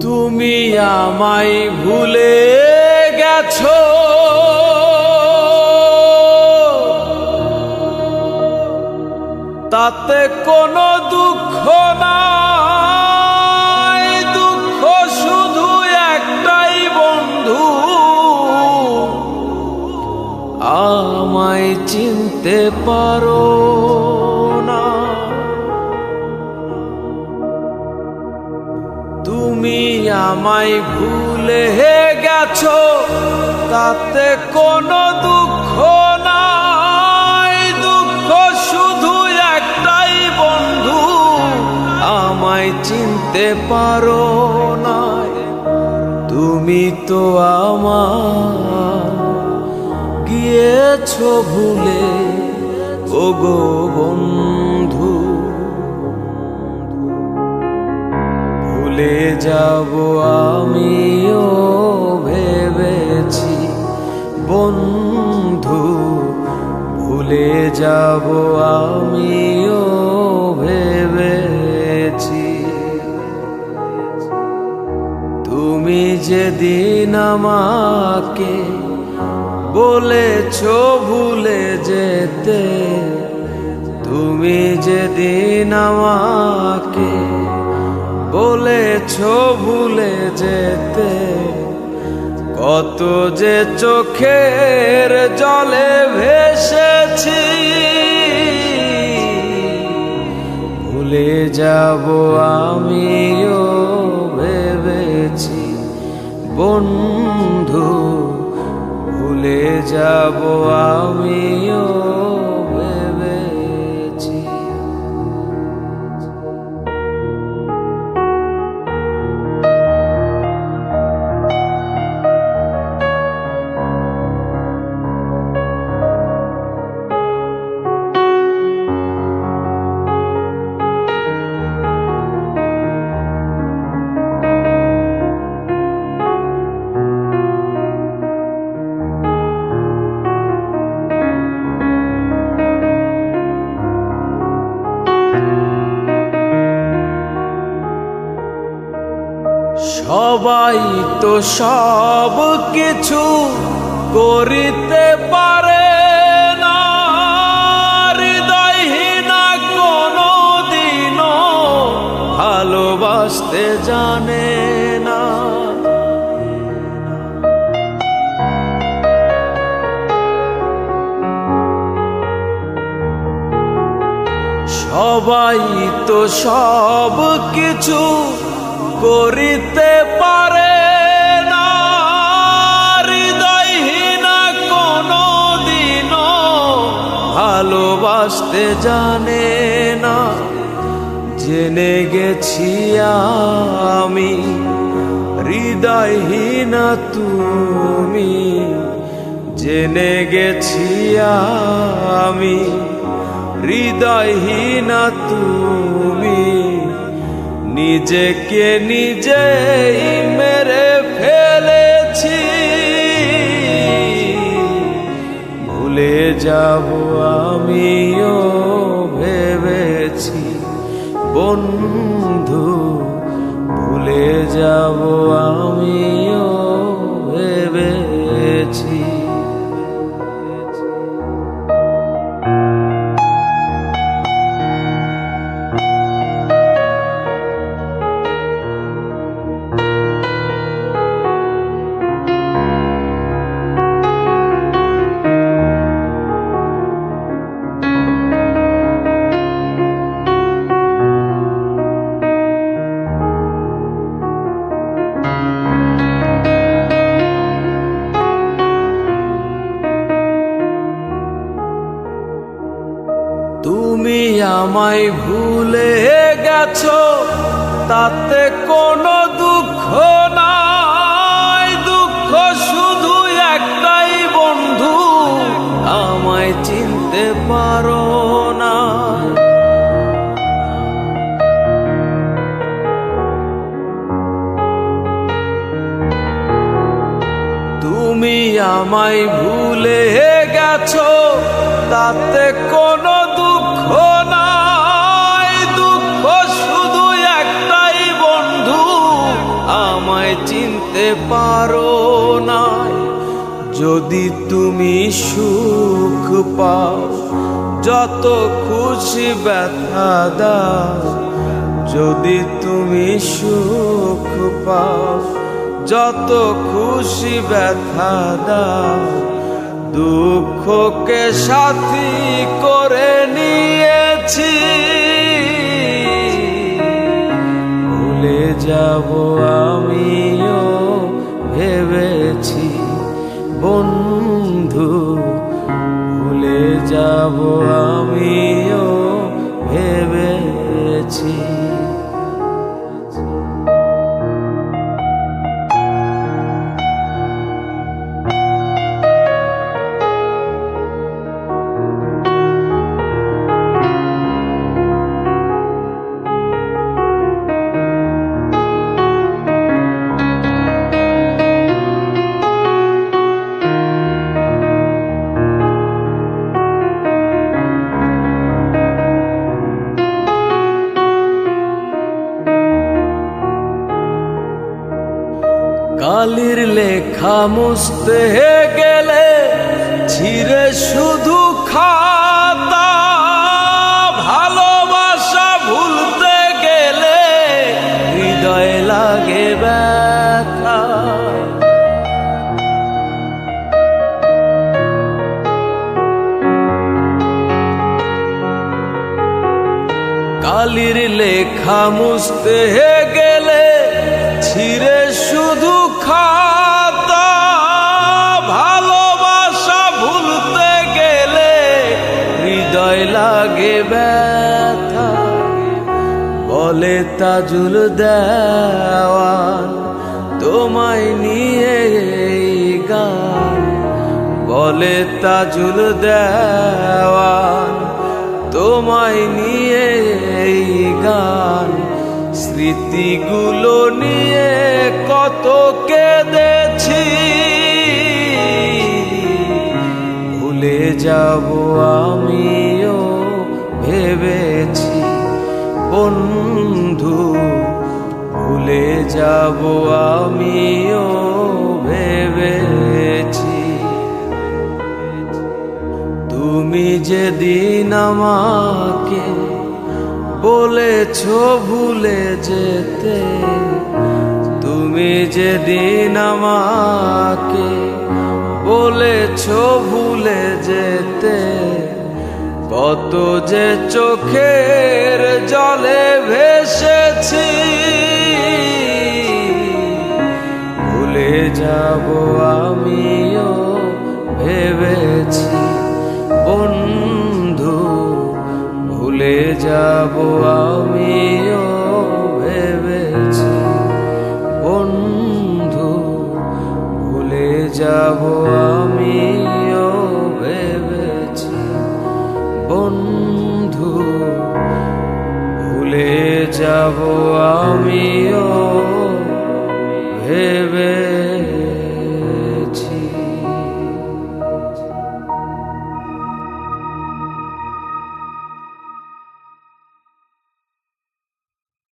তুমি আমায় ভুলে গেছো, তাতে কোনো দুঃখ নাই। দুঃখ শুধু একটাই বন্ধু, আমায় চিনতে পারো না। তুমি আমায় ভুলে গেছো, তাতে কোনো দুঃখ নাই। দুঃখ শুধু একটাই বন্ধু, আমায় চিনতে পারো না। তুমি তো আমার গিয়েছো ভুলে, ওগো বন্ধু। ভুলে যাব আমিও ভেবেছি বন্ধু, ভুলে যাব আমিও ভেবেছি। তুমি যেদিন আমাকে বলেছো ভুলে যেতে, তুমি যেদিন আমাকে বলেছো ভুলে যেতে, কত যে চোখের জলে ভেসেছি। ভুলে যাব আমিও ভেবেছি বন্ধু, ভুলে যাব আমিও ভেবেছি। সবাই তো সব কিছু করিতে পারে না, হৃদয়হীনা কোনো দিনও ভালোবাসতে জানে না। সবাই তো সব কিছু করিতে পারে না, হৃদয়হীনা কোনো দিনও ভালোবাসতে জানে না। জেনে গেছি আমি হৃদয়হীনা তুমি, জেনে গেছি আমি হৃদয়হীনা তুমি। নিজেকে নিজেই মেরে ফেলেছি, ভুলে যাব আমিও ভেবেছি বন্ধু, ভুলে যাব আমিও ভেবেছি। তুমি আমায় ভুলে গেছো, তাতে কোনো দুঃখ নাই। দুঃখ শুধু একটাই বন্ধু, আমায় চিনতে পারো না। তুমি আমায় ভুলে গেছো, তাতে কোনো দুঃখ নাই। দুঃখ শুধু একটাই বন্ধু, আমায় চিনতে পারো না। যদি তুমি সুখ পাও, যত খুশি ব্যথা দাও। যদি তুমি সুখ পাও, যত খুশি ব্যথা দাও। দুঃখকে সাথী করে নিয়েছি, ভুলে যাব আমিও ভেবেছি বন্ধু। ভুলে যাব আমিও ভেবেছি। কালির লেখা মুছতে গেলে ছিঁড়ে শুধু খাতা। ভালোবাসা ভুলতে গেলে হৃদয় লাগে ব্যথা। কালির লেখা মুছতে গেলে ছিঁড়ে শুধু খাতা। ভালোবাসা ভুলতে গেলে হৃদয় লাগে ব্যথা। বলে তাজুল দেওয়ান তোমায় নিয়ে এই গান। বলে তাজুল দেওয়ান তোমায় নিয়ে এই গান। স্মৃতিগুলো নিয়ে কত কেঁদেছি, ভুলে যাব আমিও ভেবেছি বন্ধু। ভুলে যাব আমিও ভেবেছি। তুমি যেদিন আমাকে বলেছো ভুলে যেতে, তুমি যেদিন আমাকে বলেছো ভুলে যেতে। কত যে চোখের জলে ভেসেছি, ভুলে যাব আমিও ভেবেছি বন্ধু। ভুলে যাব আমিও ভেবেছি বন্ধু। ভুলে যাব আমিও ভেবেছি বন্ধু। ভুলে যাব